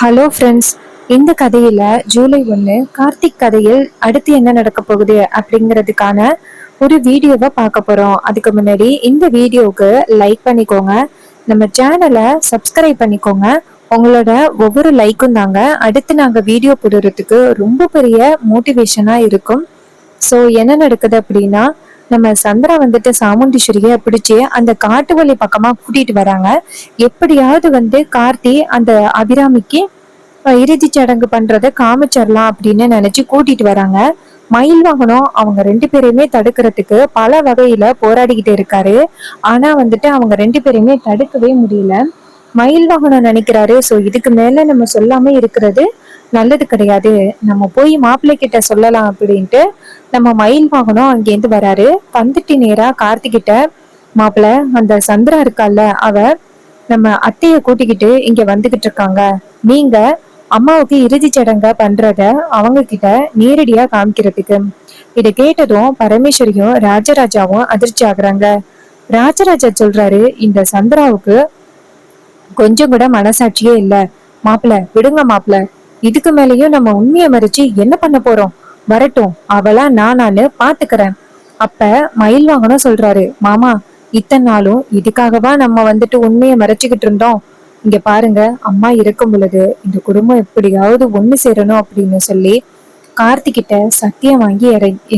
Hello friends. இந்த கதையில ஜூலை 1 கார்த்திக் கதையில் அடுத்து என்ன நடக்க போகுது அப்படிங்கிறதுக்கான ஒரு வீடியோவை பார்க்க போறோம். அதுக்கு முன்னாடி இந்த வீடியோவுக்கு லைக் பண்ணிக்கோங்க, நம்ம சேனலை சப்ஸ்கிரைப் பண்ணிக்கோங்க. உங்களோட ஒவ்வொரு லைக்கும் தாங்க அடுத்து நாங்கள் வீடியோ போடுறதுக்கு ரொம்ப பெரிய மோட்டிவேஷனா இருக்கும். ஸோ என்ன நடக்குது அப்படின்னா, நம்ம சந்திரா வந்துட்டு சாமுண்டீஸ்வரியை பிடிச்சி அந்த காட்டு வழி பக்கமா கூட்டிட்டு வராங்க. எப்படியாவது கார்த்தி அந்த அபிராமிக்கு இறுதி சடங்கு பண்றத காமிச்சிடலாம் அப்படின்னு நினைச்சு கூட்டிட்டு வராங்க. மயில் வாகனம் அவங்க ரெண்டு பேரையுமே தடுக்கிறதுக்கு பல வகையில போராடிக்கிட்டு இருக்காரு. ஆனா அவங்க ரெண்டு பேரையுமே தடுக்கவே முடியல. மயில் வாகனம் நினைக்கிறாரு, சோ இதுக்கு மேல நம்ம சொல்லாம இருக்கிறது நல்லது கிடையாது, நம்ம போய் மாப்பிள்ளை கிட்ட சொல்லலாம் அப்படின்ட்டு நம்ம மயில் வாகனம் அங்கேருந்து வராரு. வந்துட்டு நேரா கார்த்திகிட்ட, மாப்பிள்ள, அந்த சந்திரா இருக்கால, அவ நம்ம அத்தைய கூட்டிக்கிட்டு இங்க வந்துகிட்டு இருக்காங்க. நீங்க அம்மாவுக்கு இறுதி சடங்க பண்றத அவங்க கிட்ட நேரடியா காமிக்கிறதுக்கு. இதை கேட்டதும் பரமேஸ்வரியும் ராஜராஜாவும் அதிர்ச்சி ஆகுறாங்க. ராஜராஜா சொல்றாரு, இந்த சந்திராவுக்கு கொஞ்சம் கூட மனசாட்சியே இல்ல. மாப்பிள்ள விடுங்க மாப்பிள்ள, இதுக்கு மேலயும் நம்ம உண்மையை மறைச்சு என்ன பண்ண போறோம்? வரட்டும், அவளா நானு பாத்துக்கிறேன். அப்ப மயில் வாங்கணும் சொல்றாரு, மாமா, இத்தனை நாளும் இதுக்காகவா நம்ம உண்மையை மறைச்சுக்கிட்டு இருந்தோம்? இங்க பாருங்க, அம்மா இருக்கும் பொழுது இந்த குடும்பம் எப்படியாவது ஒண்ணு சேரணும் அப்படின்னு சொல்லி கார்த்திகிட்ட சத்தியம் வாங்கி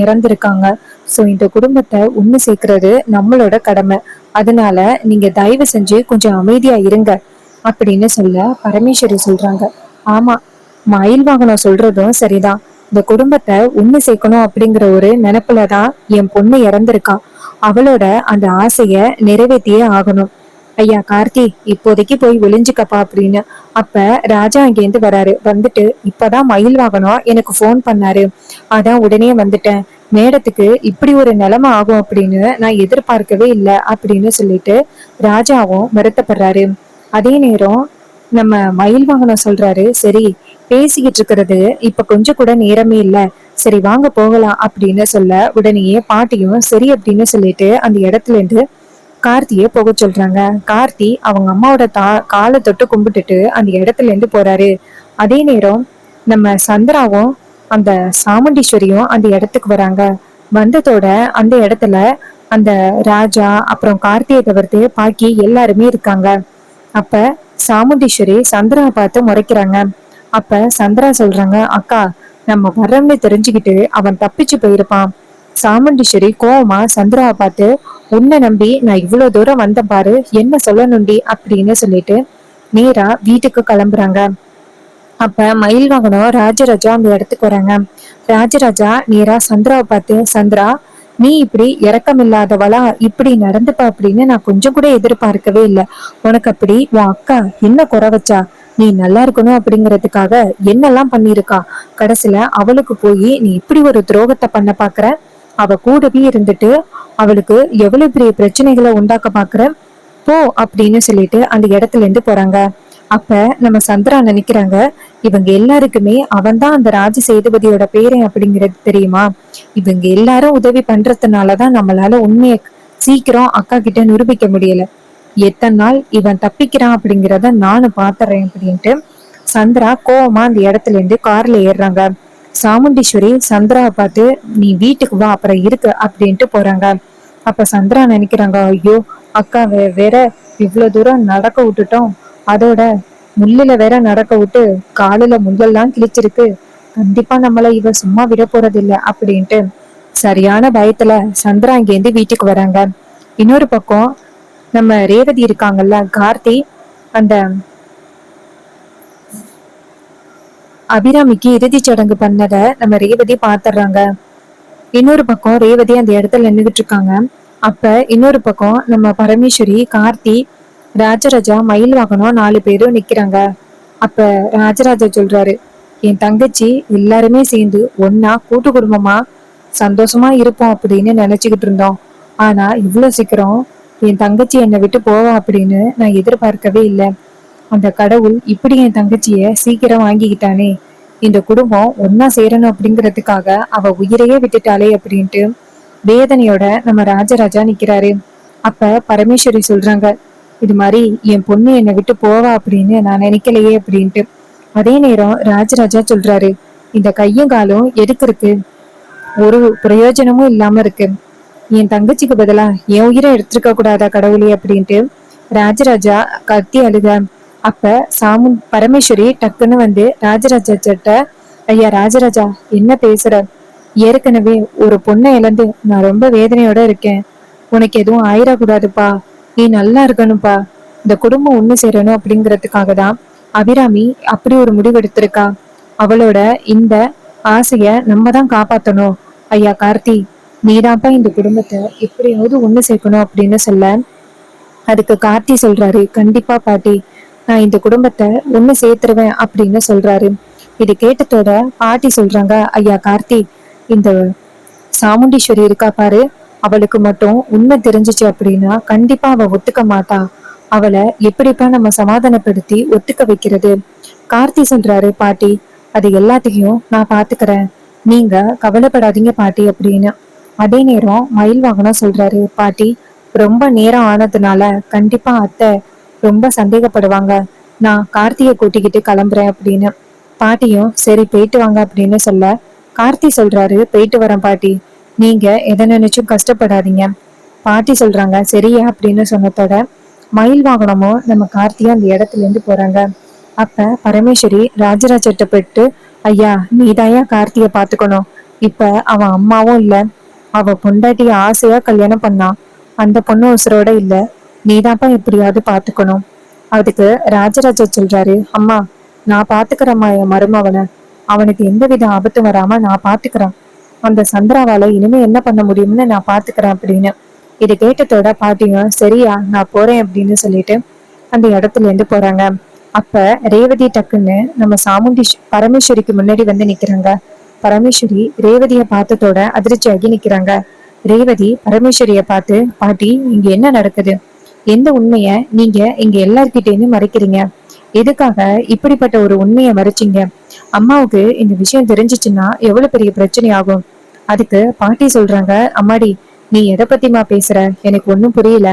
இறந்திருக்காங்க. சோ இந்த குடும்பத்தை ஒண்ணு சேர்க்கறது நம்மளோட கடமை. அதனால நீங்க தயவு செஞ்சு கொஞ்சம் அமைதியா இருங்க அப்படின்னு சொல்ல பரமேஸ்வரி சொல்றாங்க, ஆமா, மயில் வாகனம் சொல்றதும் சரிதான். இந்த குடும்பத்தை ஒண்ணு சேர்க்கணும் அப்படிங்கிற ஒரு நினைப்புலதான் என் பொண்ணு இறந்திருக்கா. அவளோட அந்த ஆசைய நிறைவேற்றியே ஆகணும். ஐயா கார்த்தி, இப்போதைக்கு போய் ஒளிஞ்சுக்கப்பா அப்படின்னு. அப்ப ராஜா அங்கேருந்து வராரு. இப்பதான் மயில் வாகனம் எனக்கு போன் பண்ணாரு, அதான் உடனே வந்துட்டேன். மேடத்துக்கு இப்படி ஒரு நிலைமை ஆகும் அப்படின்னு நான் எதிர்பார்க்கவே இல்லை அப்படின்னு சொல்லிட்டு ராஜாவும் வருத்தப்படுறாரு. அதே நேரம் நம்ம மயில் வாகனம் சொல்றாரு, சரி, பேசிக்கிட்டு இருக்கிறது இப்ப கொஞ்சம் கூட நேரமே இல்ல, சரி வாங்க போகலாம் அப்படின்னு சொல்ல உடனேயே பாட்டியும் சரி அப்படின்னு சொல்லிட்டு அந்த இடத்துல இருந்து கார்த்திய போக சொல்றாங்க. கார்த்தி அவங்க அம்மாவோட காலை தொட்டு கும்பிட்டுட்டு அந்த இடத்துல இருந்து போறாரு. அதே நேரம் நம்ம சந்திராவும் அந்த சாமுண்டீஸ்வரியும் அந்த இடத்துக்கு வராங்க. வந்ததோட அந்த இடத்துல அந்த ராஜா அப்புறம் கார்த்தியை தவிர்த்து பாக்கி எல்லாருமே இருக்காங்க. அப்ப சாமுண்டீஸ்வரி சந்திராவை பார்த்து முறைக்கிறாங்க. அப்ப சந்திரா சொல்றாங்க, அக்கா, நம்ம வர்றோம்னு தெரிஞ்சுக்கிட்டு அவன் தப்பிச்சு போயிருப்பான். சாமுண்டீஸ்வரி கோவமா சந்திராவை பார்த்து, உன்னை நம்பி நான் இவ்வளவு தூரம் வந்த பாரு, என்ன சொல்லணுண்டி அப்படின்னு சொல்லிட்டு நேரா வீட்டுக்கு கிளம்புறாங்க. அப்ப மயில் வாகனம் ராஜராஜா அந்த இடத்துக்கு வராங்க. ராஜராஜா நேரா சந்திராவை பார்த்து, சந்திரா, நீ இப்படி இறக்கமில்லாதவளா இப்படி நடந்துப்ப அப்படின்னு நான் கொஞ்சம் கூட எதிர்பார்க்கவே இல்லை. உனக்கு அப்படி உன் அக்கா என்ன குறை வச்சா? நீ நல்லா இருக்கணும் அப்படிங்கறதுக்காக என்னெல்லாம் பண்ணிருக்கா? கடைசியில அவளுக்கு போய் நீ இப்படி ஒரு துரோகத்தை பண்ண பாக்குற? அவ கூடவே இருந்துட்டு அவளுக்கு எவ்வளவு பெரிய பிரச்சனைகளை உண்டாக்க பாக்குற? போ அப்படின்னு சொல்லிட்டு அந்த இடத்துல இருந்து போறாங்க. அப்ப நம்ம சந்திரா நினைக்கிறாங்க, இவங்க எல்லாருக்குமே அவன் தான் அந்த ராஜ சேதுபதியோட பேரன் அப்படிங்கிறது தெரியுமா? இவங்க எல்லாரும் உதவி பண்றதுனாலதான் நம்மளால உண்மையை சீக்கிரம் அக்கா கிட்ட நிரூபிக்க முடியல. எத்தனை நாள் இவன் தப்பிக்கிறான் அப்படிங்கிறத நானும் பாத்துறேன் அப்படின்ட்டு சந்திரா கோவமா அந்த இடத்துல இருந்து கார்ல ஏறுறாங்க. சாமுண்டீஸ்வரி சந்திராவை பார்த்து, நீ வீட்டுக்கு வா, அப்புறம் இருக்கு அப்படின்ட்டு போறாங்க. அப்ப சந்திரா நினைக்கிறாங்க, ஐயோ, அக்கா வேற இவ்வளவு தூரம் நடக்க விட்டுட்டோம், அதோட முள்ளுல வேற நடக்க விட்டு காலுல முள்ளெல்லாம் கிழிச்சிருக்கு, கண்டிப்பா நம்மள இவ சும்மா விட போறது இல்ல அப்படின்ட்டு சரியான பயத்துல சந்திரா இங்கேருந்து வீட்டுக்கு வராங்க. இன்னொரு பக்கம் நம்ம ரேவதி இருக்காங்கல்ல, கார்த்தி அந்த அபிராமிக்கு இறுதி சடங்கு பண்ணத நம்ம ரேவதி பாத்துறாங்க. இன்னொரு பக்கம் ரேவதி அந்த இடத்துல நின்றுகிட்டு இருக்காங்க. அப்ப இன்னொரு பக்கம் நம்ம பரமேஸ்வரி, கார்த்தி, ராஜராஜா, மயில் வாகனம் 4 பேரும் நிக்கிறாங்க. அப்ப ராஜராஜா சொல்றாரு, என் தங்கச்சி எல்லாருமே சேர்ந்து ஒன்னா கூட்டு குடும்பமா சந்தோஷமா இருப்போம் அப்படின்னு நினைச்சுக்கிட்டு இருந்தோம். ஆனா இவ்வளவு சீக்கிரம் என் தங்கச்சி என்னை விட்டு போவா அப்படின்னு நான் எதிர்பார்க்கவே இல்லை. அந்த கடவுள் இப்படி என் தங்கச்சிய சீக்கிரம் வாங்கிக்கிட்டானே. இந்த குடும்பம் ஒன்னா சேரணும் அப்படிங்கிறதுக்காக அவ உயிரையே விட்டுட்டாளே அப்படின்ட்டு வேதனையோட நம்ம ராஜராஜா நிக்கிறாரு. அப்ப பரமேஸ்வரி சொல்றாங்க, இது மாதிரி என் பொண்ணு என்னை விட்டு போவா அப்படின்னு நான் நினைக்கலையே அப்படின்ட்டு. அதே நேரம் ராஜராஜா சொல்றாரு, இந்த கையும் காலும் எதுக்கு இருக்கு, ஒரு பிரயோஜனமும் இல்லாம இருக்கு. என் தங்கச்சிக்கு பதிலா என் உயிரை எடுத்திருக்க கூடாதா கடவுளே அப்படின்ட்டு ராஜராஜா கத்தி அழுக. அப்ப பரமேஸ்வரி டக்குன்னு வந்து ராஜராஜா கிட்ட, ஐயா ராஜராஜா, என்ன பேசுற? ஏற்கனவே ஒரு பொண்ணை இழந்து நான் ரொம்ப வேதனையோட இருக்கேன். உனக்கு எதுவும் ஆயிடக்கூடாதுப்பா, நீ நல்லா இருக்கணும்ப்பா, இந்த குடும்பம் ஒண்ணு சேரணும் அப்படிங்கறதுக்காக தான் அபிராமி அப்படி ஒரு முடிவு எடுத்திருக்கா. அவளோட இந்த ஆசைய நம்ம தான் காப்பாத்தணும். ஐயா கார்த்தி, நீதான்ப்பா இந்த குடும்பத்தை எப்படியாவது ஒண்ணு சேர்க்கணும் அப்படின்னு சொல்ல, அதுக்கு கார்த்தி சொல்றாரு, கண்டிப்பா பாட்டி, நான் இந்த குடும்பத்தை ஒண்ணு சேர்த்துருவேன் அப்படின்னு சொல்றாரு. இது கேட்டதோட பாட்டி சொல்றாங்க, ஐயா கார்த்தி, இந்த சாமுண்டீஸ்வரி இருக்கா பாரு, அவளுக்கு மட்டும் உண்மை தெரிஞ்சிச்சு அப்படின்னா கண்டிப்பா அவ ஒத்துக்க மாட்டா. அவளை எப்படிப்பா நம்ம சமாதானப்படுத்தி ஒத்துக்க வைக்கிறது? கார்த்தி சொல்றாரு, பாட்டி, அது எல்லாத்தையும் நான் பாத்துக்கிறேன், நீங்க கவலைப்படாதீங்க பாட்டி அப்படின்னு. அதே நேரம் மயில் வாகனம் சொல்றாரு, பாட்டி, ரொம்ப நேரம் ஆனதுனால கண்டிப்பா அத்தை ரொம்ப சந்தேகப்படுவாங்க, நான் கார்த்தியை கூட்டிக்கிட்டு கிளம்புறேன் அப்படின்னு. பாட்டியும் சரி போயிட்டு வாங்க அப்படின்னு சொல்ல, கார்த்தி சொல்றாரு, போயிட்டு வரேன் பாட்டி, நீங்க எதை நினைச்சும் கஷ்டப்படாதீங்க. பாட்டி சொல்றாங்க சரியா அப்படின்னு சொன்னதோட மயில் வாகனமும் நம்ம கார்த்தியும் அந்த இடத்துல இருந்து போறாங்க. அப்ப பரமேஸ்வரி ராஜராஜட்ட போயிட்டு, ஐயா நீதாயா கார்த்திய பாத்துக்கணும், இப்ப அவன் அம்மாவும் இல்ல, அவ பொண்டாட்டிய ஆசையா கல்யாணம் பண்ணான், அந்த பொண்ணு உசுரோட இல்ல, நீதான்ப்பா எப்படியாவது பாத்துக்கணும். அதுக்கு ராஜராஜ சொல்றாரு, அம்மா நான் பாத்துக்கிறேம்மா என் மருமவனை, அவனுக்கு எந்தவித ஆபத்தும் வராம நான் பாத்துக்கிறேன், அந்த சந்திராவால இனிமே என்ன பண்ண முடியும்னு நான் பாத்துக்கிறேன் அப்படின்னு. இதை கேட்டதோட பாட்டியும் சரியா நான் போறேன் அப்படின்னு சொல்லிட்டு அந்த இடத்துல இருந்து போறாங்க. அப்ப ரேவதி டக்குன்னு நம்ம பரமேஸ்வரிக்கு முன்னாடி வந்து நிக்கிறாங்க. பரமேஸ்வரி ரேவதிய பார்த்ததோட அதிர்ச்சியாகி நிக்கிறாங்க. ரேவதி பரமேஸ்வரிய பார்த்து, பாட்டி இங்க என்ன நடக்குது, எந்த உண்மைய நீங்க இங்க எல்லார்கிட்டேயுமே மறைக்கிறீங்க, எதுக்காக இப்படிப்பட்ட ஒரு உண்மைய மறைச்சிங்க? அம்மாவுக்கு இந்த விஷயம் தெரிஞ்சிச்சுன்னா எவ்வளவு பெரிய பிரச்சனை ஆகும். அதுக்கு பாட்டி சொல்றாங்க, அம்மாடி நீ எதை பத்திமா பேசுற, எனக்கு ஒண்ணும் புரியல.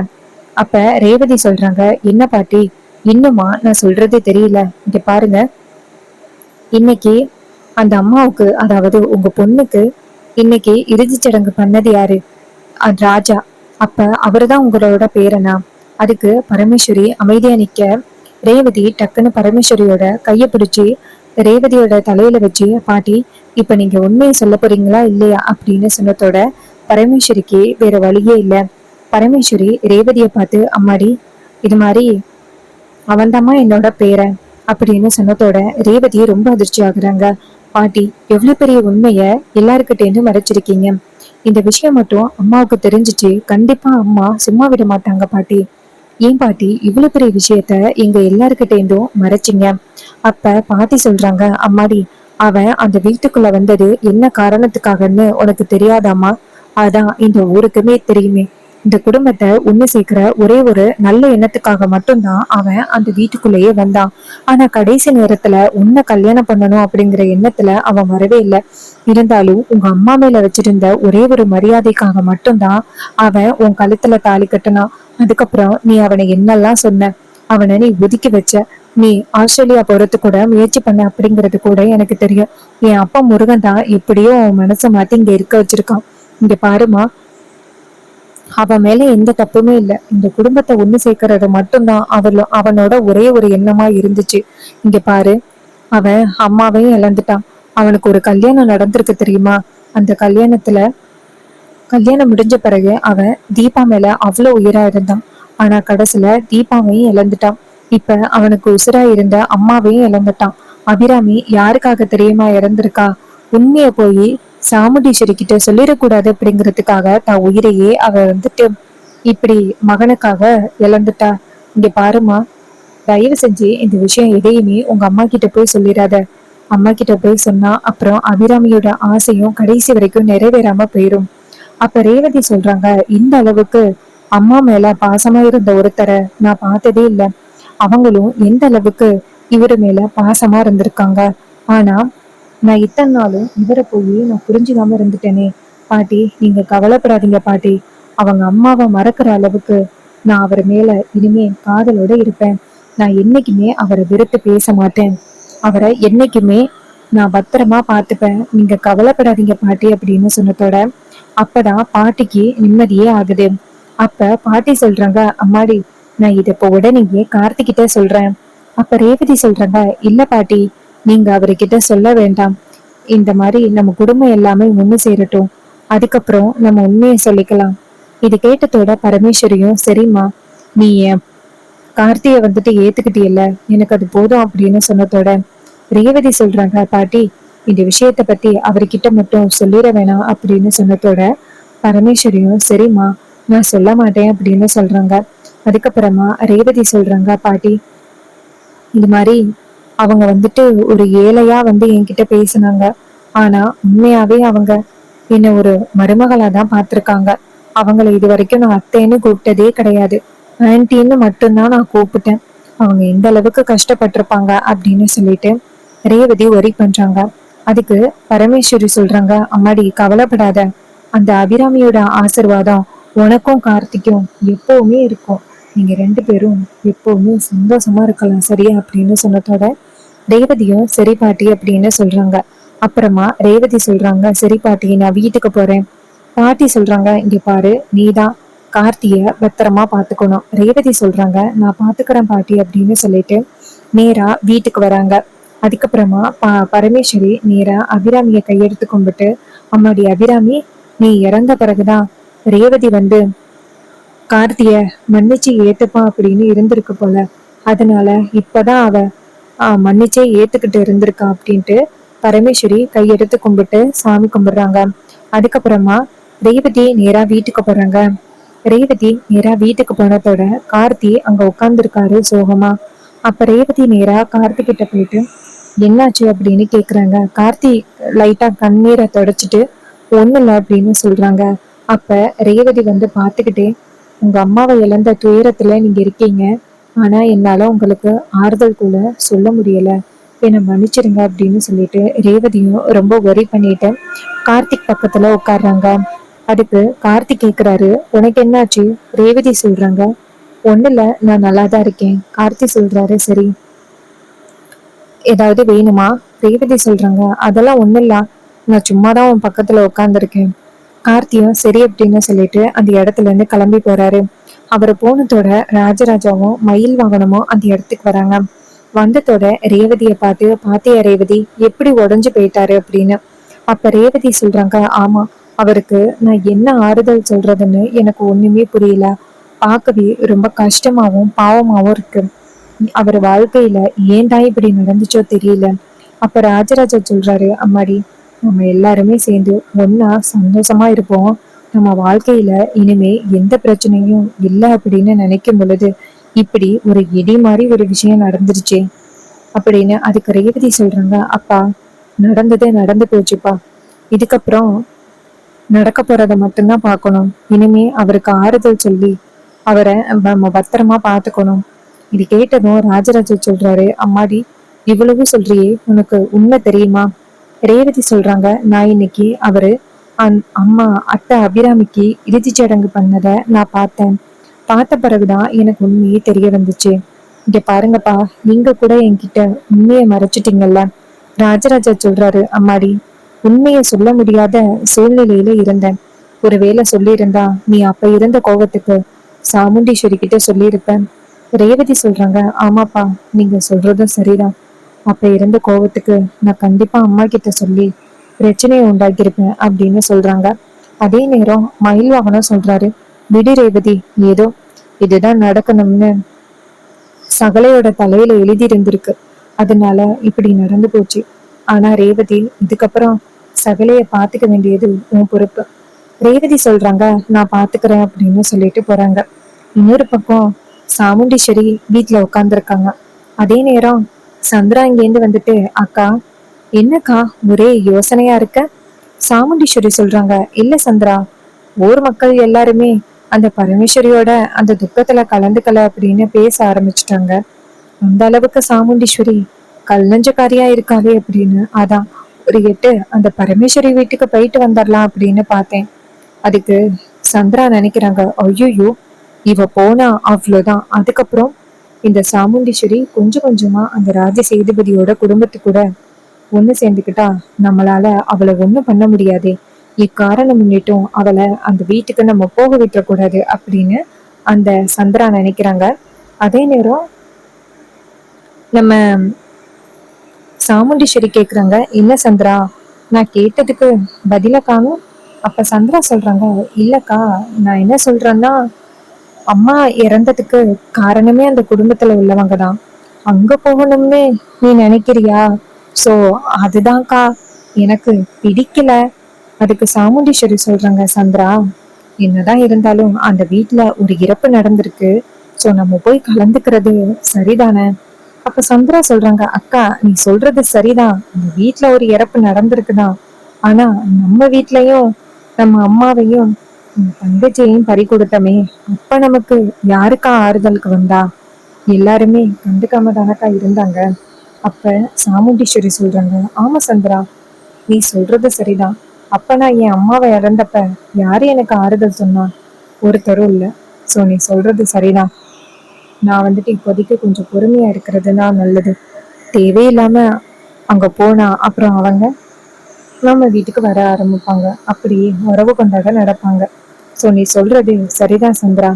அப்ப ரேவதி சொல்றாங்க, என்ன பாட்டி இன்னுமா நான் சொல்றது தெரியல, இங்க பாருங்க, இன்னைக்கு அந்த அம்மாவுக்கு, அதாவது உங்க பொண்ணுக்கு இன்னைக்கு இறுதி சடங்கு பண்ணது யாரு? அது ராஜா. அப்ப அவருதான் உங்களோட பேரனா? அதுக்கு பரமேஸ்வரி அமைதியா நிக்க, ரேவதி டக்குன்னு பரமேஸ்வரியோட கைய பிடிச்சி ரேவதியோட தலையில வச்சு, பாட்டி இப்ப நீங்க உண்மையை சொல்ல போறீங்களா இல்லையா அப்படின்னு சொன்னதோட பரமேஸ்வரிக்கு வேற வழியே இல்ல. பரமேஸ்வரி ரேவதிய பார்த்து, அம்மாடி இது மாதிரி அவன்தாம்மா என்னோட பேரன் அப்படின்னு சொன்னதோட ரேவதி ரொம்ப அதிர்ச்சி ஆகுறாங்க. பாட்டி எவ்வளவு பெரிய உண்மைய எல்லாருக்கிட்டேருந்து மறைச்சிருக்கீங்க, இந்த விஷயம் மட்டும் அம்மாவுக்கு தெரிஞ்சிச்சு கண்டிப்பா அம்மா சும்மா விட மாட்டாங்க பாட்டி. ஏன் பாட்டி இவ்வளவு பெரிய விஷயத்த எங்க எல்லாருக்கிட்டேருந்தும் மறைச்சிங்க? அப்ப பாட்டி சொல்றாங்க, அம்மாடி அவன் அந்த வீட்டுக்குள்ள வந்தது என்ன காரணத்துக்காகன்னு உனக்கு தெரியாதாமா? அதான் இந்த ஊருக்குமே தெரியுமே, இந்த குடும்பத்தை ஒண்ணு சேர்க்கிற ஒரே ஒரு நல்ல எண்ணத்துக்காக மட்டும்தான் அவன் அந்த வீட்டுக்குள்ளேயே வந்தான். ஆனா கடைசி நேரத்துல உன்னை கல்யாணம் பண்ணணும் அப்படிங்கிற எண்ணத்துல அவன் வரவே இல்லை. இருந்தாலும் உங்க அம்மா மேல வச்சிருந்த ஒரே ஒரு மரியாதைக்காக மட்டும்தான் அவன் உன் கழுத்துல தாலி கட்டினான். அதுக்கப்புறம் நீ அவனை என்னெல்லாம் சொன்ன, அவனை நீ ஒதுக்கி வச்ச, நீ ஆஸ்திரேலியா போறது கூட முயற்சி பண்ண அப்படிங்கிறது கூட எனக்கு தெரியும். என் அப்பா முருகன் தான் எப்படியோ உன் மனசை மாத்தி இங்க இருக்க வச்சிருக்கான். இங்க பாருமா, அவன் மேல எந்த தப்புமே இல்லை, இந்த குடும்பத்தை ஒண்ணு சேர்க்கறது மட்டும்தான் அவனோட ஒரே ஒரு எண்ணமா இருந்துச்சு. இங்க பாரு, அவன் அம்மாவையும் இழந்துட்டான், அவனுக்கு ஒரு கல்யாணம் நடந்திருக்கு தெரியுமா? அந்த கல்யாணம் முடிஞ்ச பிறகு அவன் தீபா மேல அவ்வளவு உயிரா இருந்தான். ஆனா கடைசியில தீபாவையும் இழந்துட்டான். இப்ப அவனுக்கு உசுரா இருந்த அம்மாவையும் இழந்துட்டான். அபிராமி யாருக்காக தெரியுமா இறந்திருக்கா? உண்மைய போய் சாமுண்டீஸ்வரி கிட்ட சொல்லிடக்கூடாது அப்படிங்கிறதுக்காக தான் உயிரையே அவ வந்துட்டு இப்படி மகனுக்காக இழந்துட்டா. இங்க பாருமா, தயவு செஞ்சு இந்த விஷயம் எதையுமே உங்க அம்மா கிட்ட போய் சொல்லிடாத. அம்மா கிட்ட போய் சொன்னா அப்புறம் அபிராமியோட ஆசையும் கடைசி வரைக்கும் நிறைவேறாம போயிரும். அப்ப ரேவதி சொல்றாங்க, இந்த அளவுக்கு அம்மா மேல பாசமா இருந்த ஒருத்தரை நான் பார்த்ததே இல்லை. அவங்களும் எந்த அளவுக்கு இவரு மேல பாசமா இருந்திருக்காங்க. ஆனா நான் இத்தனை நாளும் இவரை போய் நான் புரிஞ்சுக்காம இருந்துட்டேனே. பாட்டி நீங்க கவலைப்படாதீங்க பாட்டி, அவங்க அம்மாவை மறக்கிற அளவுக்கு நான் அவர் மேல இனிமே காதலோட இருப்பேன். நான் என்னைக்குமே அவரை வெறுத்து பேச மாட்டேன். அவரை என்னைக்குமே நான் பத்திரமா பார்த்துப்பேன், நீங்க கவலைப்படாதீங்க பாட்டி அப்படின்னு சொன்னதோட அப்பதான் பாட்டிக்கு நிம்மதியே ஆகுது. அப்ப பாட்டி சொல்றாங்க, அம்மாடி நான் இத இப்ப உடனேயே கார்த்திகிட்ட சொல்றேன். அப்ப ரேவதி சொல்றாங்க, இல்ல பாட்டி, நீங்க அவர்கிட்ட சொல்ல வேண்டாம். இந்த மாதிரி நம்ம குடும்பம் எல்லாமே ஒண்ணு சேரட்டும், அதுக்கப்புறம் நம்ம உண்மையை சொல்லிக்கலாம். இது கேட்டதோட பரமேஸ்வரியும், சரிம்மா, நீ என் கார்த்திய வந்துட்டு ஏத்துக்கிட்டியல்ல, எனக்கு அது போதும் அப்படின்னு சொன்னதோட ரேவதி சொல்றாங்க, பாட்டி இந்த விஷயத்த பத்தி அவர்கிட்ட மட்டும் சொல்லிட வேணாம் அப்படின்னு சொன்னதோட பரமேஸ்வரியும், சரிம்மா நான் சொல்ல மாட்டேன் அப்படின்னு சொல்றாங்க. அதுக்கப்புறமா ரேவதி சொல்றாங்க, பாட்டி இது மாதிரி அவங்க வந்துட்டு ஒரு ஏழையா வந்து என்கிட்ட பேசினாங்க. ஆனா உண்மையாவே அவங்க என்ன ஒரு மருமகளா தான் பார்த்திருக்காங்க. அவங்கள இது வரைக்கும் நான் அத்தைன்னு கூப்பிட்டதே கிடையாது, ஆன்டின்னு மட்டும்தான் நான் கூப்பிட்டேன். அவங்க எந்த அளவுக்கு கஷ்டப்பட்டிருப்பாங்க அப்படின்னு சொல்லிட்டு ரேவதி ஒரி பண்றாங்க. அதுக்கு பரமேஸ்வரி சொல்றாங்க, அம்மாடி கவலைப்படாத, அந்த அபிராமியோட ஆசிர்வாதம் உனக்கும் கார்த்திக்கும் எப்பவுமே இருக்கும். நீங்க ரெண்டு பேரும் எப்பவுமே சந்தோஷமா இருக்கலாம், சரியா அப்படின்னு சொன்னதோட ரேவதியும் சரி பாட்டி அப்படின்னு சொல்றாங்க. அப்புறமா ரேவதி சொல்றாங்க, சரி பாட்டி நான் வீட்டுக்கு போறேன். பாட்டி சொல்றாங்க, இங்க பாரு, நீதான் கார்த்திய பத்திரமா பாத்துக்கணும். ரேவதி சொல்றாங்க, நான் பாத்துக்கிறேன் பாட்டி அப்படின்னு சொல்லிட்டு நேரா வீட்டுக்கு வராங்க. அதுக்கப்புறமா பரமேஸ்வரி நேரா அபிராமிய கையெடுத்து கும்பிட்டு, அம்மாடி அபிராமி, நீ இறந்த பிறகுதான் ரேவதி வந்து கார்த்திய மன்னிச்சு ஏத்துப்பா அப்படின்னு இருந்திருக்கு போல. அதனால இப்பதான் அவ மன்னிச்சே ஏத்துக்கிட்டு இருந்திருக்கா அப்படின்ட்டு பரமேஸ்வரி கையெடுத்து கும்பிட்டு சாமி கும்பிடுறாங்க. அதுக்கப்புறமா ரேவதி நேரா வீட்டுக்கு போறாங்க. ரேவதி நேரா வீட்டுக்கு போனதோட கார்த்தி அங்க உட்கார்ந்துருக்காரு சோகமா. அப்ப ரேவதி நேரா கார்த்தி கிட்ட போயிட்டு என்னாச்சு அப்படின்னு கேக்குறாங்க. கார்த்தி லைட்டா கண்ணீரை தொடச்சிட்டு ஒண்ணு இல்ல அப்படின்னு சொல்றாங்க. அப்ப ரேவதி வந்து பாத்துக்கிட்டே, உங்க அம்மாவை இழந்த துயரத்துல நீங்க இருக்கீங்க, ஆனா என்னால உங்களுக்கு ஆறுதல் கூட சொல்ல முடியல, என்னை மன்னிச்சிருங்க அப்படின்னு சொல்லிட்டு ரேவதியும் ரொம்ப ஒரி பண்ணிட்டு கார்த்திக் பக்கத்துல உட்கார்றாங்க. அதுக்கு கார்த்திக் கேக்குறாரு, உனக்கு என்னாச்சு? ரேவதி சொல்றாங்க, ஒண்ணுல நான் நல்லாதான் இருக்கேன். கார்த்தி சொல்றாரு, சரி ஏதாவது வேணுமா? ரேவதி சொல்றாங்க, அதெல்லாம் ஒண்ணும் இல்ல, நான் சும்மாதான் உன் பக்கத்துல உட்காந்துருக்கேன். கார்த்தியும் சரி அப்படின்னு சொல்லிட்டு அந்த இடத்துல இருந்து கிளம்பி போறாரு. அவரு போனதோட ராஜராஜாவும் மயில் வாகனமும் அந்த இடத்துக்கு வராங்க. வந்ததோட ரேவதிய பார்த்து, பாத்தியா ரேவதி எப்படி உடஞ்சு போயிட்டாரு அப்படின்னு. அப்ப ரேவதி சொல்றாங்க, ஆமா, அவருக்கு நான் என்ன ஆறுதல் சொல்றதுன்னு எனக்கு ஒண்ணுமே புரியல. பார்க்கவே ரொம்ப கஷ்டமாவும் பாவமாவும் இருக்கு. அவர் வாழ்க்கையில ஏன் தான் இப்படி நடந்துச்சோ தெரியல. அப்ப ராஜராஜா சொல்றாரு, அம்மாடி நம்ம எல்லாருமே சேர்ந்து ஒன்னா சந்தோஷமா இருப்போம். நம்ம வாழ்க்கையில இனிமே எந்த பிரச்சனையும் இல்லை அப்படின்னு நினைக்கும் பொழுது இப்படி ஒரு இடி மாதிரி ஒரு விஷயம் நடந்துருச்சே அப்படின்னு அதுக்கு ரேவதி சொல்றாங்க, அப்பா நடந்ததே நடந்து போச்சுப்பா, இதுக்கப்புறம் நடக்க போறத மட்டும்தான் பார்க்கணும். இனிமே அவருக்கு ஆறுதல் சொல்லி அவரை நம்ம பத்திரமா பார்த்துக்கணும். இது கேட்டதும் ராஜராஜ சொல்றாரு, அம்மாடி இவ்வளவு சொல்றியே, உனக்கு உண்மை தெரியுமா? ரேவதி சொல்றாங்க, நான் இன்னைக்கு அவரு அம்மா அத்தை அபிராமிக்கு இறுதி சடங்கு பண்ணதை நான் பார்த்தேன். பார்த்த பிறகுதான் எனக்கு உண்மையே தெரிய வந்துச்சு. இங்க பாருங்கப்பா, நீங்க கூட என்கிட்ட உண்மையை மறைச்சிட்டீங்கல்ல. ராஜராஜா சொல்றாரு, அம்மாடி உண்மையை சொல்ல முடியாத சூழ்நிலையில இருந்தேன். ஒருவேளை சொல்லியிருந்தா நீ அப்ப இருந்த கோபத்துக்கு சாமுண்டீஸ்வரி கிட்ட சொல்லியிருப்பேன். ரேவதி சொல்றாங்க, ஆமாப்பா நீங்க சொல்றதும் சரிதான். அப்ப இருந்த கோவத்துக்கு நான் கண்டிப்பா அம்மா கிட்ட சொல்லி பிரச்சனையை உண்டாக்கியிருப்பேன் அப்படின்னு சொல்றாங்க. அதே நேரம் மயில் வாகனம் சொல்றாரு, விடு ரேவதி, ஏதோ இதுதான் நடக்கணும்னு சகலையோட தலையில எழுதி இருந்திருக்கு, அதனால இப்படி நடந்து போச்சு. ஆனா ரேவதி, இதுக்கப்புறம் சகலைய பாத்துக்க வேண்டியது உன் பொறுப்பு. ரேவதி சொல்றாங்க, நான் பாத்துக்கிறேன் அப்படின்னு சொல்லிட்டு போறாங்க. இன்னொரு பக்கம் சாமுண்டீஸ்வரி வீட்டுல உட்காந்துருக்காங்க. அதே நேரம் சந்திரா இங்கேருந்து வந்துட்டு, அக்கா என்னக்கா ஒரே யோசனையா இருக்க? சாமுண்டீஸ்வரி சொல்றாங்க, இல்ல சந்திரா, ஊர் மக்கள் எல்லாருமே அந்த பரமேஸ்வரியோட அந்த துக்கத்துல கலந்துக்கல அப்படின்னு பேச ஆரம்பிச்சுட்டாங்க. அந்த அளவுக்கு சாமுண்டீஸ்வரி கல்லஞ்சக்காரியா இருக்காளே அப்படின்னு, அதான் ஒரு எட்டு அந்த பரமேஸ்வரி வீட்டுக்கு போயிட்டு வந்துடலாம் அப்படின்னு பார்த்தேன். அதுக்கு சந்திரா நினைக்கிறாங்க, ஐயோ இவ போனா அவ்வளவுதான், அதுக்கப்புறம் இந்த சாமுண்டீஸ்வரி கொஞ்சம் கொஞ்சமா அந்த ராஜ சேதுபதியோட குடும்பத்து கூட ஒண்ணு சேர்ந்துக்கிட்டா நம்மளால அவளை ஒண்ணும் பண்ண முடியாதே. இக்காரணம் முன்னிட்டும் அவளை அந்த வீட்டுக்கு நம்ம போக விட்டுறக்கூடாது அப்படின்னு அந்த சந்திரா நினைக்கிறாங்க. அதே நேரம் நம்ம சாமுண்டீஸ்வரி கேக்குறாங்க, என்ன சந்திரா, நான் கேட்டதுக்கு பதில காணும். அப்ப சந்திரா சொல்றாங்க, இல்லக்கா, நான் என்ன சொல்றேன்னா, அம்மா இறந்ததுக்கு காரணமே அந்த குடும்பத்துல உள்ளவங்க தான். அங்க போகணும்னு நீ நினைக்கிறியா? சோ அதுதான்க்கா எனக்கு பிடிக்கல. அதுக்கு சாமுண்டீஸ்வரி சொல்றாங்க, சந்திரா, என்னதான் இருந்தாலும் அந்த வீட்ல ஒரு இறப்பு நடந்திருக்கு. சோ நம்ம போய் கலந்துக்கிறது சரிதானே? அப்ப சந்திரா சொல்றாங்க, அக்கா, நீ சொல்றது சரிதான், இந்த வீட்ல ஒரு இறப்பு நடந்திருக்குதான். ஆனா நம்ம வீட்லயும் நம்ம அம்மாவையும் தங்கச்சியையும் பறி கொடுத்தமே, அப்ப நமக்கு யாருக்கா ஆறுதலுக்கு வந்தா? எல்லாருமே கண்டுக்காம தானக்கா இருந்தாங்க. அப்ப சாமுண்டீஸ்வரி சொல்றாங்க, ஆமா சந்திரா, நீ சொல்றது சரிதான். அப்ப நான் என் அம்மாவை இறந்தப்ப யாரு எனக்கு ஆறுதல் சொன்னா? ஒருத்தரும் இல்ல. சோ நீ சொல்றது சரிதான். நான் இப்போதைக்கு கொஞ்சம் பொறுமையா இருக்கிறதுனா நல்லது. தேவையில்லாம அங்க போனா அப்புறம் அவங்க நம்ம வீட்டுக்கு வர ஆரம்பிப்பாங்க. அப்படியே உறவு கொண்டாட நடப்பாங்க. சோ நீ சொல்றது சரிதான் சந்திரா.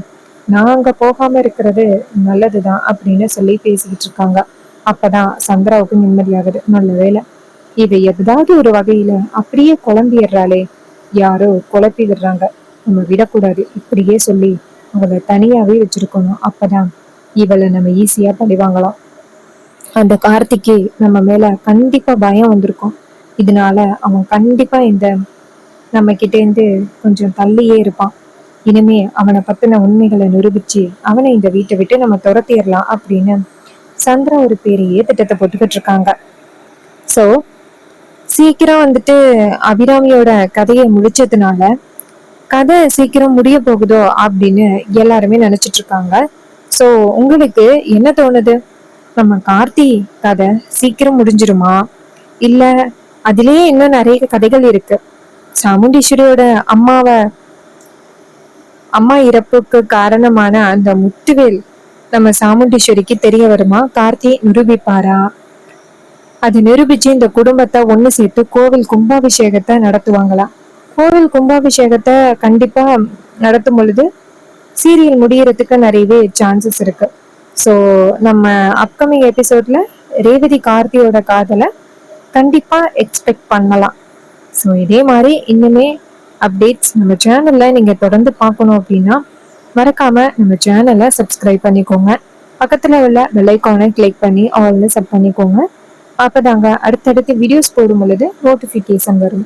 நான் அங்க போகாம இருக்கிறது நல்லதுதான் அப்படின்னு சொல்லி பேசிக்கிட்டு இருக்காங்க. அப்பதான் சந்திராவுக்கு நிம்மதியாகுது. நல்ல வேலை, இவ ஏதாவது ஒரு வகையில அப்படியே குழம்பிடுறாளே, யாரோ குழப்பி விடுறாங்க, நம்ம விடக்கூடாது, இப்படியே சொல்லி அவளை தனியாவே வச்சிருக்கணும். அப்பதான் இவளை நம்ம ஈஸியா பழிவாங்கலாம். அந்த கார்த்திக்கு நம்ம மேல கண்டிப்பா பயம் வந்திருக்கும். இதனால அவன் கண்டிப்பா இந்த நம்ம கிட்ட இருந்து கொஞ்சம் தள்ளியே இருப்பான். இனிமே அவனை பத்தின உண்மைகளை நிரூபிச்சு அவனை இந்த வீட்டை விட்டு நம்ம துரத்திடலாம் அப்படின்னு சந்திரா ஒரு பெரிய திட்டத்தை போட்டுக்கிட்டு இருக்காங்க. சோ சீக்கிரம் அபிராமியோட கதையை முடிச்சதுனால கதை சீக்கிரம் முடிய போகுதோ அப்படின்னு எல்லாருமே நினைச்சிட்டு இருக்காங்க. சோ உங்களுக்கு என்ன தோணுது? நம்ம கார்த்தி கதை சீக்கிரம் முடிஞ்சிருமா, இல்ல அதுலயே இன்னும் நிறைய கதைகள் இருக்கு? சாமுண்டீஸ்வரியோட அம்மா இறப்புக்கு காரணமான அந்த முத்துவேல் நம்ம சாமுண்டீஸ்வரிக்கு தெரிய வருமா? கார்த்தி நிரூபிப்பாரா? அது நிரூபிச்சு இந்த குடும்பத்தை ஒண்ணு சேர்த்து கோவில் கும்பாபிஷேகத்தை நடத்துவாங்களா? கோவில் கும்பாபிஷேகத்தை கண்டிப்பா நடத்தும் பொழுது சீரியல் முடியறதுக்கு நிறையவே சான்சஸ் இருக்கு. ஸோ நம்ம அப்கமிங் எபிசோட்ல ரேவதி கார்த்தியோட காதலை கண்டிப்பா எக்ஸ்பெக்ட் பண்ணலாம். ஸோ இதே மாதிரி இன்னுமே அப்டேட்ஸ் நம்ம சேனல்ல நீங்க தொடர்ந்து பார்க்கணும் அப்படின்னா மறக்காம நம்ம சேனலை சப்ஸ்கிரைப் பண்ணிக்கோங்க. பக்கத்துல உள்ள பெல் ஐகானை கிளிக் பண்ணி ஆல்னு செட் பண்ணிக்கோங்க. அப்பதாங்க அடுத்தடுத்து வீடியோஸ் போடும் பொழுது நோட்டிஃபிகேஷன் வரும்.